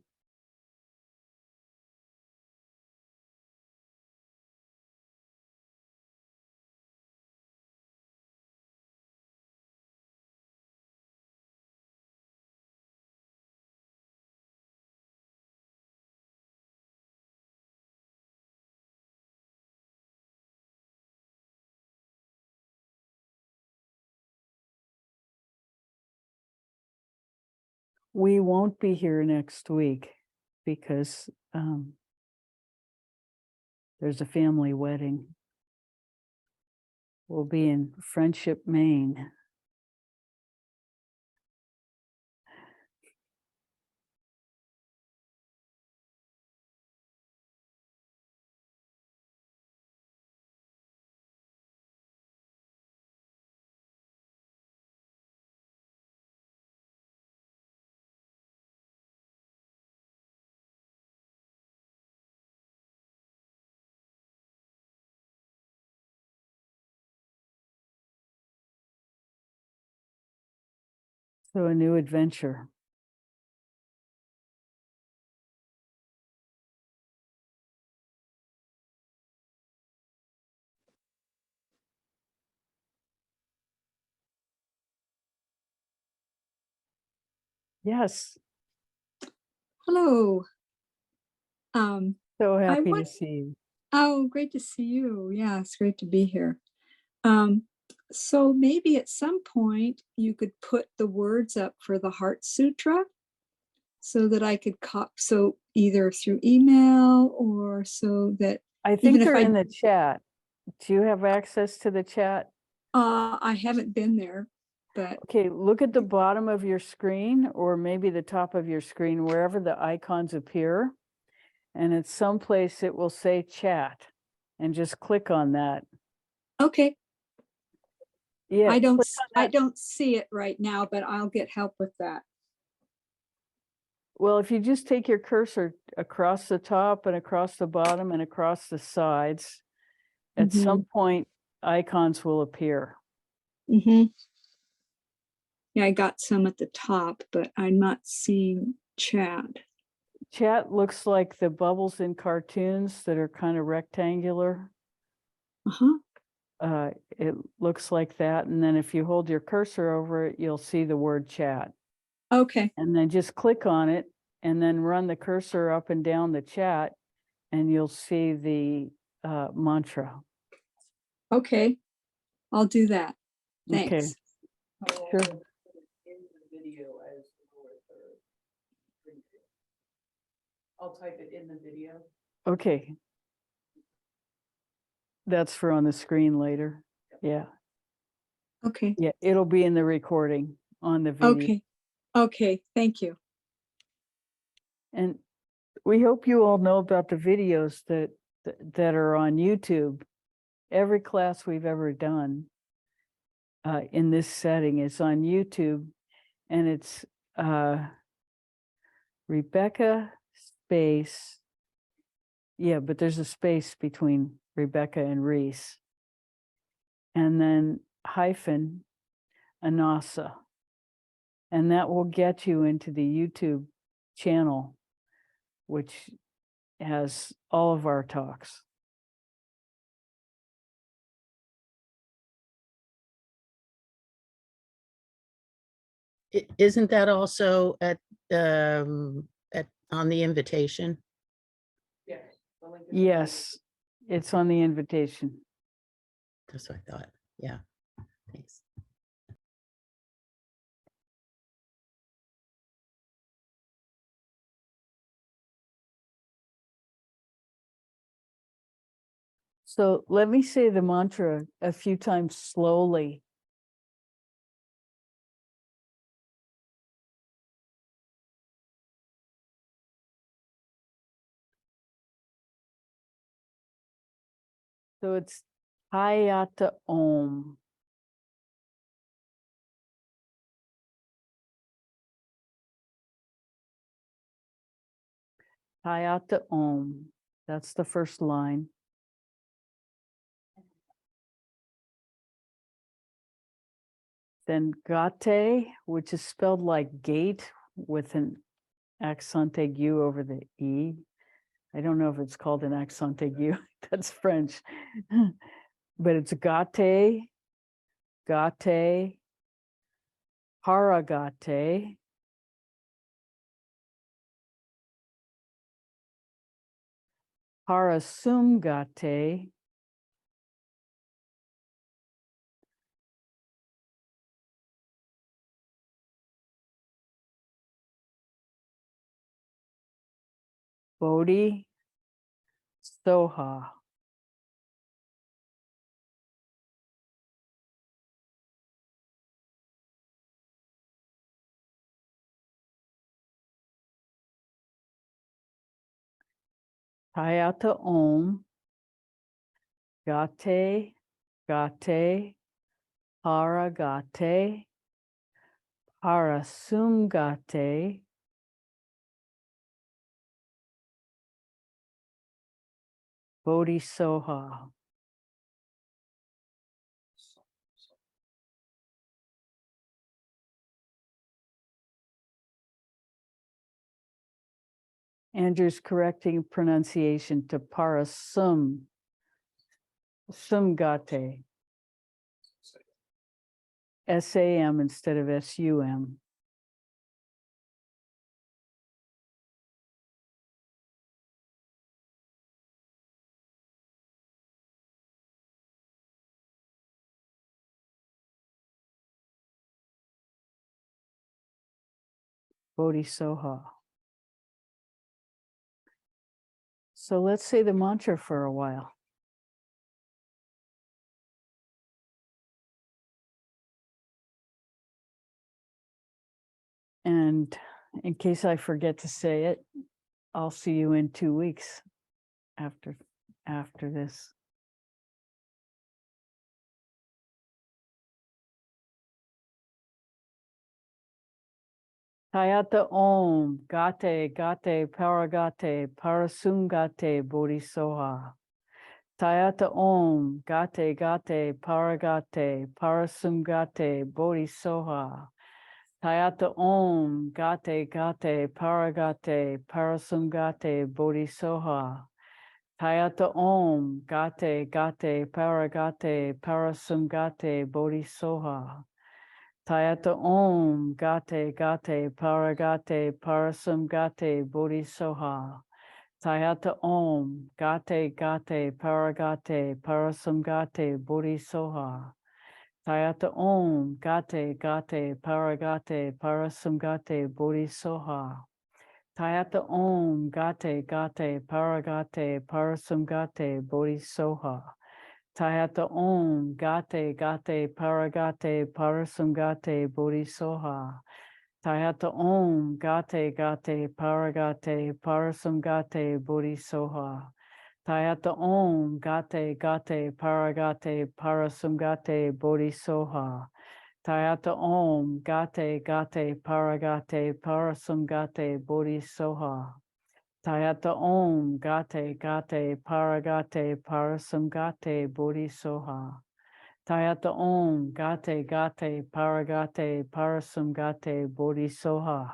We won't be here next week because there's a family wedding. We'll be in Friendship, Maine. So a new adventure. Yes, Hello. so I happy to want, see you. oh, great to see you. Yeah, it's great to be here. So maybe at some point you could put the words up for the Heart Sutra so that I could so either through email or so that I think even if they're in the chat. Do you have access to the chat? I haven't been there, but Okay, look at the bottom of your screen or maybe the top of your screen, wherever the icons appear. And at some place it will say chat and just click on that. okay. Yeah, I don't click on I that. don't see it right now, but I'll get help with that. Well, if you just take your cursor across the top and across the bottom and across the sides, at some point icons will appear. Mm-hmm. Yeah, I got some at the top, but I'm not seeing chat. Chat looks like the bubbles in cartoons that are kind of rectangular. Uh-huh. It looks like that. And then if you hold your cursor over it, you'll see the word chat. Okay. And then just click on it and then run the cursor up and down the chat and you'll see the mantra. Okay. I'll do that. Okay. Thanks. Sure. I'll type it in the video. Okay. That's for on the screen later. Yeah, Okay, yeah, it'll be in the recording on the video. okay, okay, thank you. And we hope you all know about the videos that are on YouTube. Every class we've ever done in this setting is on YouTube, and it's Rebecca space. Yeah, but there's a space between Rebecca and Reese. And then hyphen Anasa. And that will get you into the YouTube channel, which has all of our talks. Isn't that also on the invitation? Yes. the link is in the Yes, it's on the invitation. That's what I thought. Yeah. Thanks. So let me say the mantra a few times slowly. So it's Hayata Om. Hayata Om. That's the first line. Then Gate, which is spelled like gate with an accent aigu over the E. I don't know if it's called an accent aigu. That's French. But it's Gate, Gate, Haragate, Parasumgate, Bodhi, Soha. Hayata Om, Gate, Gate, Haragate, Parasumgate, Bodhisoha. Andrew's correcting pronunciation to Parasum, Sumgate, SAM instead of SUM. Bodhisoha. So let's say the mantra for a while. And in case I forget to say it, I'll see you in 2 weeks after this. Hayata Om, Gate, Gate, Paragate, Parasumgate, Bodhisoha. Tayata Om, Gate, Gate, Paragate, Parasumgate, Bodhisoha. Tayata Om, Gate, Gate, Paragate, Parasumgate, Bodhisoha. Tayata Om, Gate, Gate, Paragate, Parasumgate, Bodhisoha. Tayata Om, Gate, Gate, Paragate, Parasumgate, Bodhisoha. Tayata Om, Gate, Gate, Paragate, Parasumgate, Bodhisoha. Tayata Om, Gate, Gate, Paragate, Parasumgate, Bodhisoha. Tayata Om Gate Gate Paragate Parasamgate Bodhisoha. Tayata Om Gate Gate Paragate Parasamgate Bodhisoha. Tayata Om Gate Gate Paragate Parasamgate Bodhisoha. Tayata Om Gate Gate Paragate Parasamgate Bodhisoha. Tayata Om Gate Gate Paragate Parasamgate Bodhisoha. Tayata Om Gate Gate Paragate Parasamgate Bodhisoha. Tayata Om Gate Gate Paragate Parasamgate Bodhisoha.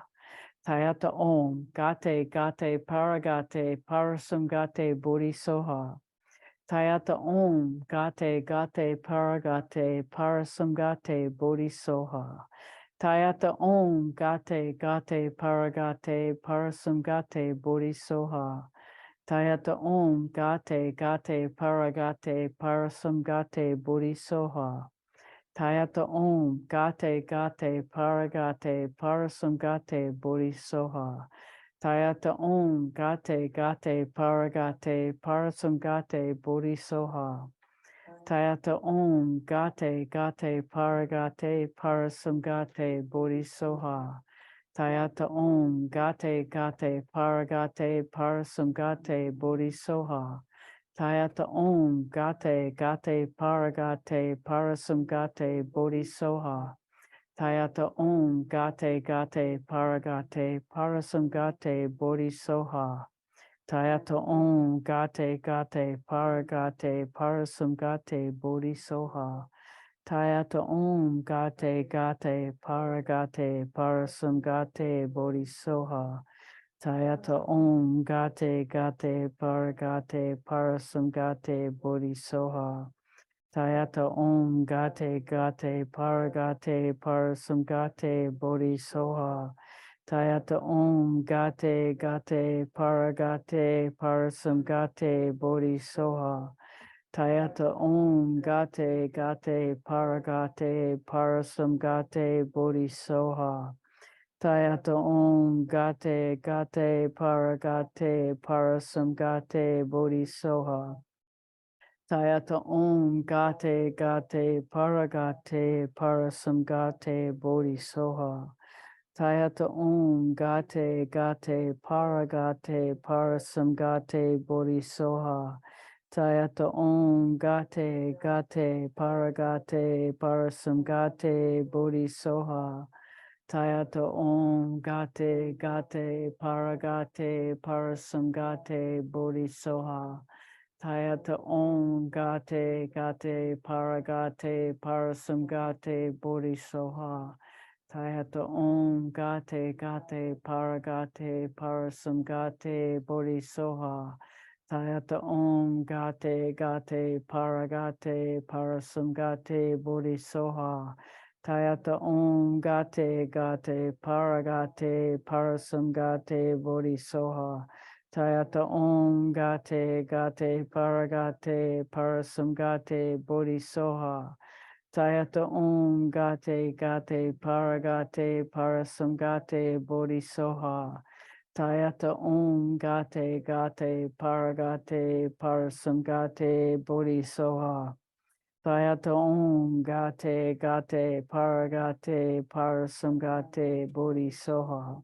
Tayata Om Gate Gate Paragate Parasamgate Bodhisoha. Tayata Om Gate Gate Paragate Parasamgate Bodhisoha. Tayata Om Gate Gate Paragate Parasamgate Bodhisoha. Tayata Om Gate Gate Paragate Parasamgate Bodhisoha. Tayata Om Gate Gate Paragate Parasamgate Bodhisoha. Tayata Om Gate Gate Paragate Parasamgate Bodhisoha. Tayata Om Gate Gate Paragate Parasamgate Bodhisoha. Tayata Om Gate Gate Paragate Parasamgate Bodhisoha. Tayata Om Gate Gate Paragate Parasamgate Bodhisoha. Tayata Om Gate Gate Paragate Parasamgate Bodhisoha. Tayata Om Gate Gate Paragate Parasamgate Bodhisoha. Tayata Om Gate Gate Paragate Parasamgate Bodhisoha. Tayata Om Gate Gate Paragate Parasamgate Bodhisoha. Tayata Om Gate Gate Paragate Parasamgate Bodhisoha. Tayata Om Gate Gate Paragate Parasamgate Bodhisoha. Tayata Om Gate Gate Paragate Parasamgate Bodhisoha. Tayata Om Gate Gate Paragate Parasamgate Bodhisoha. Tayata Om Gate Gate Paragate Parasamgate Bodhisoha. Tayata Om Gate Gate Paragate Parasamgate Bodhisoha. Tayata Om Gate Gate Paragate Parasamgate Bodhisoha. Tayata Om Gate Gate Paragate Parasamgate Bodhisoha. Tayata Om Gate Gate Paragate Parasamgate Bodhisoha. Tayata Om Gate Gate Paragate Parasamgate Bodhisoha. Tayata Om Gate Gate Paragate Parasamgate Bodhisoha. Tayata Om Gate Gate Paragate Parasamgate Bodhisoha. Tayata Om Gate Gate Paragate Parasamgate Bodhisoha. Tayata Om Gate Gate Paragate Parasamgate Bodhisoha. Tayata Om Gate Gate Paragate Parasamgate Bodhisoha. Tayata Om Gate Gate Paragate Parasamgate Bodhisoha.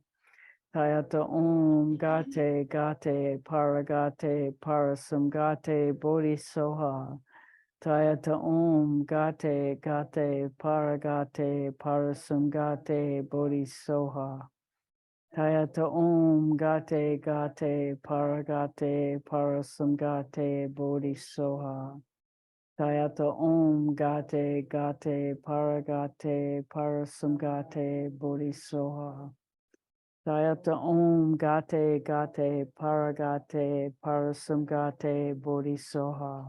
Tayata Om Gate Gate Paragate Parasamgate Bodhisoha. Tayata Om Gate Gate Paragate Parasamgate Bodhisoha. Tayata Om Gate Gate Paragate Parasamgate Bodhisoha. Tayata Om Gate Gate Paragate Parasamgate Bodhisoha. Tayata Om Gate Gate Paragate Parasamgate Bodhisoha.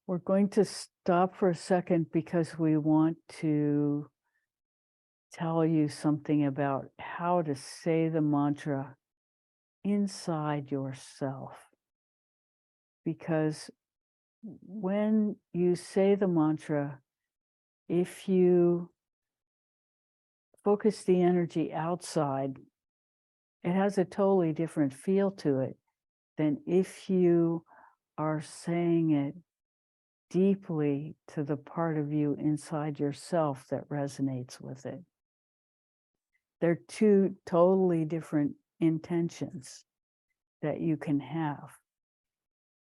We're going to stop for a second because we want to tell you something about how to say the mantra inside yourself. Because when you say the mantra, if you focus the energy outside, it has a totally different feel to it than if you are saying it deeply to the part of you inside yourself that resonates with it. They're two totally different intentions that you can have.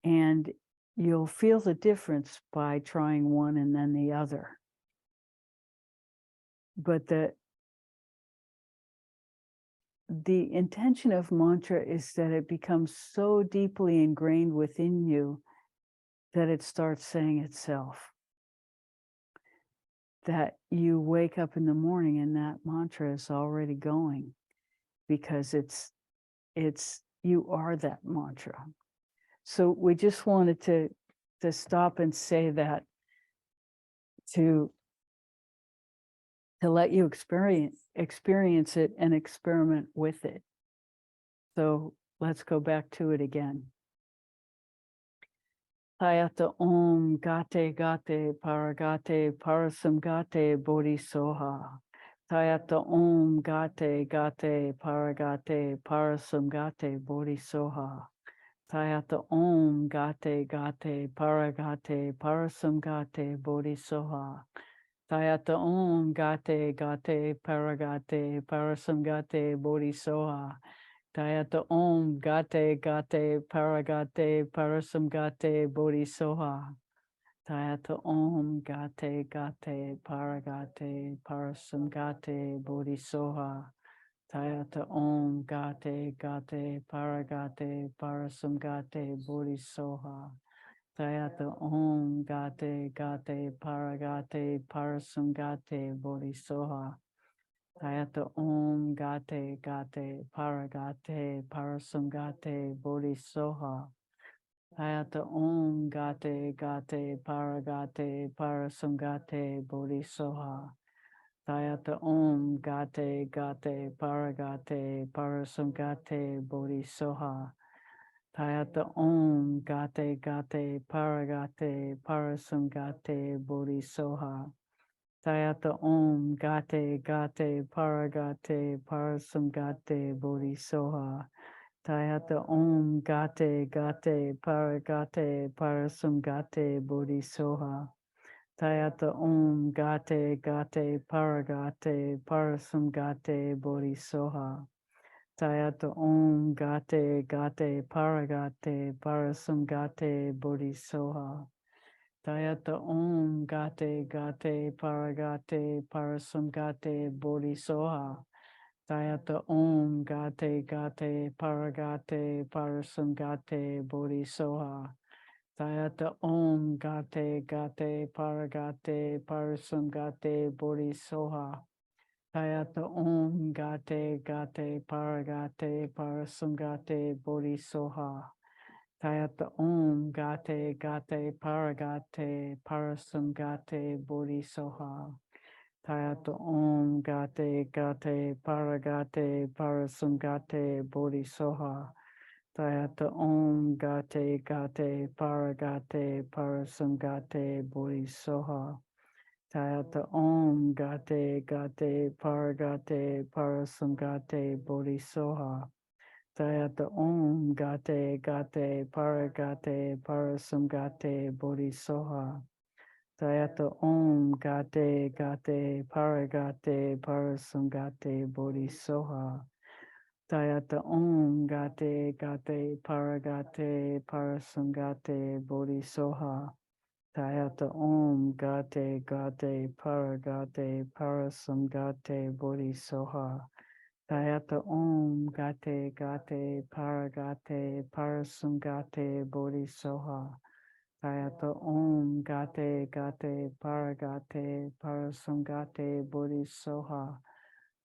And you'll feel the difference by trying one and then the other. But the intention of mantra is that it becomes so deeply ingrained within you that it starts saying itself. That you wake up in the morning and that mantra is already going, because it's you are that mantra. So we just wanted to stop and say that to let you experience it and experiment with it. So let's go back to it again. Tayata Om Gate Gate Paragate Parasamgate Bodhisoha. Tayata Om Gate Gate Paragate Parasamgate Bodhisoha. Tayata Om Gate Gate Paragate Parasamgate Bodhisoha. Tayata Om Gate Gate Paragate Parasamgate Bodhisoha. Tayata Om Gate Gate Paragate Parasamgate Bodhisoha. Tayata Om Gate Gate Paragate Parasamgate Bodhisoha. Tayata Om Gate Gate Paragate Parasamgate Bodhisoha. Tayata Om Gate Gate Paragate Parasamgate Bodhisoha. Tayata Om Gate Gate Paragate Parasamgate Bodhisoha. Tayata Om Gate Gate Paragate Parasamgate Bodhisoha. Tayata Om Gate Gate Paragate Parasamgate Bodhisoha. Tayata Om Gate Gate Paragate Parasamgate Bodhisoha. Tayata Om Gate Gate Paragate Parasamgate Bodhisoha. Tayata Om Gate Gate Paragate Parasamgate Bodhisoha. Tayata Om Gate Gate Paragate Parasamgate Bodhisoha. Tayata Om Gate Gate Paragate Parasamgate Bodhisoha. Tayata Om Gate Gate Paragate Parasamgate Bodhisoha. Tayata Om Gate Gate Paragate Parasamgate Bodhisoha. Tayata Om Gate Gate Paragate Parasamgate Bodhisoha. Tayata Om Gate Gate Paragate Parasamgate Bodhisoha. Tayata Om Gate Gate Paragate Parasamgate Bodhisoha. Tayata Om Gate Gate Paragate Parasamgate Bodhisoha. Tayata Om Gate Gate Paragate Parasamgate Bodhisoha. Tayata Om Gate Gate Paragate Parasamgate Bodhisoha. Tayata Om Gate Gate Paragate Parasamgate Bodhisoha. Tayata Om Gate Gate Paragate Parasamgate Bodhisoha. Tayata Om Gate Gate Paragate Parasamgate Bodhisoha. Tayata Om Gate Gate Paragate Parasamgate Bodhisoha. Tayata Om Gate Gate Paragate Parasamgate Bodhisoha. Tayata Om Gate Gate Paragate Parasamgate Bodhisoha.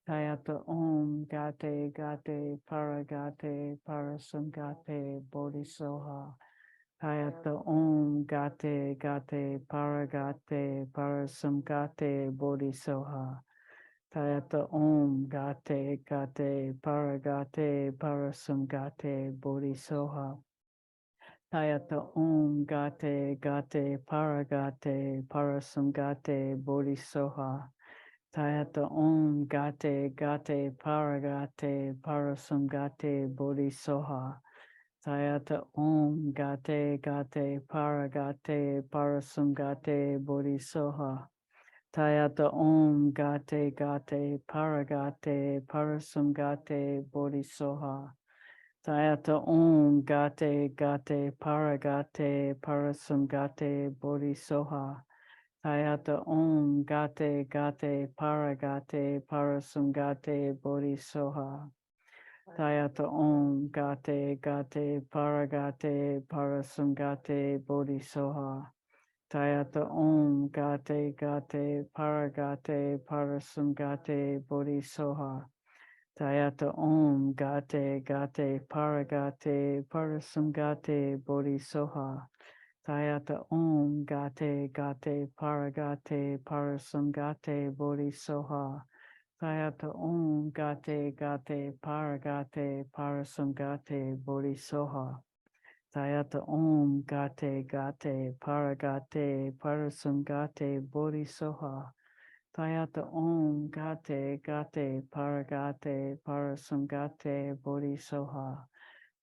Tayata Om Gate Gate Paragate Parasamgate Bodhisoha. Tayata Om Gate Gate Paragate Parasamgate Bodhisoha. Tayata Om Gate Gate Paragate Parasamgate Bodhisoha. Tayata Om Gate Gate Paragate Parasamgate Bodhisoha. Tayata Om Gate Gate Paragate Parasamgate Bodhisoha. Tayata Om Gate Gate Paragate Parasamgate Bodhisoha. Tayata Om Gate Gate Paragate Parasamgate Bodhisoha. Tayata Om Gate Gate Paragate Parasamgate Bodhisoha. Tayata Om Gate Gate Paragate Parasamgate Bodhisoha. Tayata Om Gate Gate Paragate Parasamgate Bodhisoha. Tayata Om Gate Gate Paragate Parasamgate Bodhisoha. Tayata Om Gate Gate Paragate Parasamgate Bodhisoha. Tayata Om Gate Gate Paragate Parasamgate Bodhisoha. Tayata Om Gate Gate Paragate Parasamgate Bodhisoha. Tayata Om Gate Gate Paragate Parasamgate Bodhisoha. Tayata Om Gate Gate Paragate Parasamgate Bodhisoha.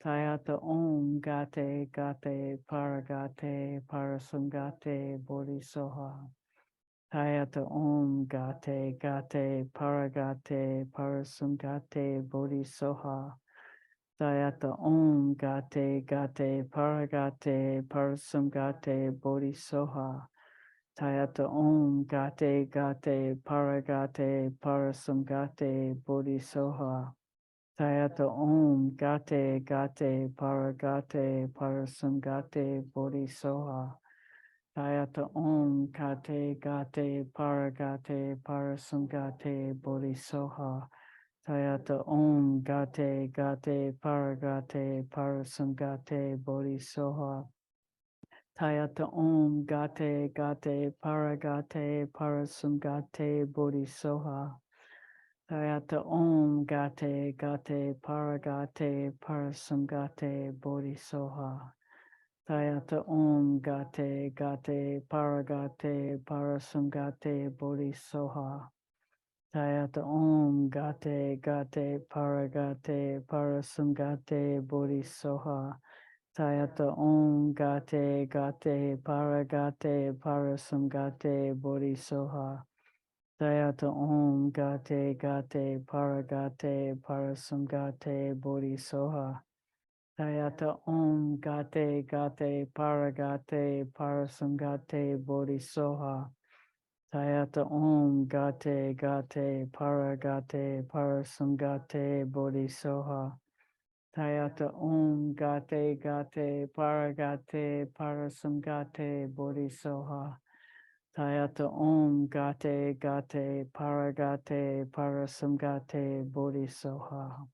Tayata Om Gate Gate Paragate Parasamgate Bodhisoha. Tayata Om Gate Gate Paragate Parasamgate Bodhisoha. Tayata Om Gate Gate Paragate Parasamgate Bodhisoha. Tayata Om Gate Gate Paragate Parasamgate Bodhisoha. Tayata Om Gate Gate Paragate Parasamgate Bodhisoha. Tayata Om Gate Gate Paragate Parasamgate Bodhisoha. Tayata Om Gate Gate Paragate Parasamgate Bodhisoha. Tayata Om Gate Gate Paragate Parasamgate Bodhisoha. Tayata Om Gate Gate Paragate Parasamgate Bodhisoha. Tayata Om Gate Gate Paragate Parasamgate Bodhisoha. Tayata Om Gate Gate Paragate Parasamgate Bodhisoha. Tayata Om Gate Gate Paragate Parasamgate Bodhisoha. Tayata Om Gate Gate Paragate Parasamgate Bodhisoha. Tayata Om Gate Gate Paragate Parasamgate Bodhisoha. Tayata Om Gate Gate Paragate Parasamgate Bodhisoha. Tayata Om Gate Gate Paragate Parasamgate Bodhisoha. Tayata Om Gate Gate Paragate Parasamgate Bodhisoha.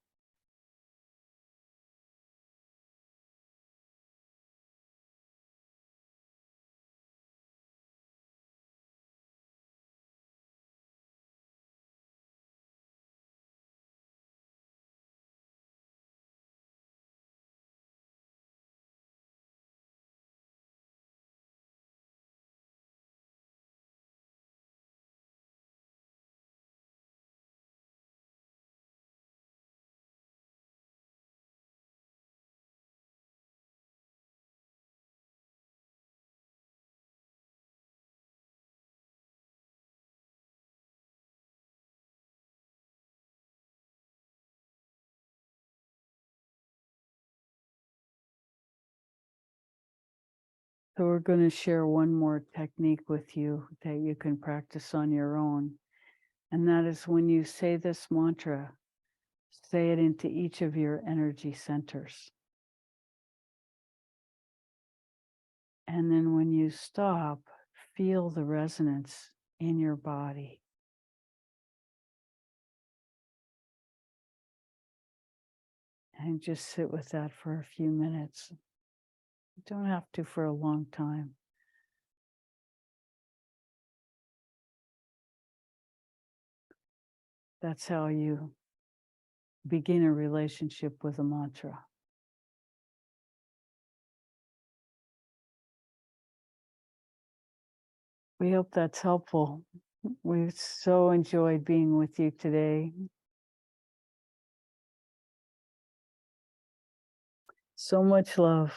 So we're going to share one more technique with you that you can practice on your own. And that is when you say this mantra, say it into each of your energy centers. And then when you stop, feel the resonance in your body. And just sit with that for a few minutes. You don't have to for a long time. That's how you begin a relationship with a mantra. We hope that's helpful. We've so enjoyed being with you today. So much love.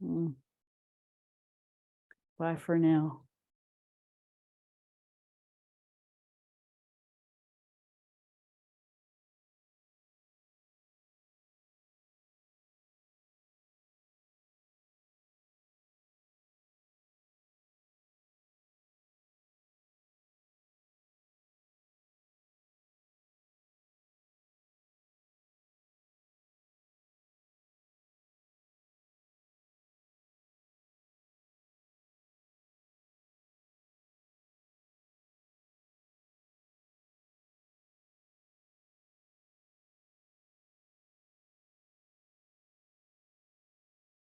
Mm. Bye for now.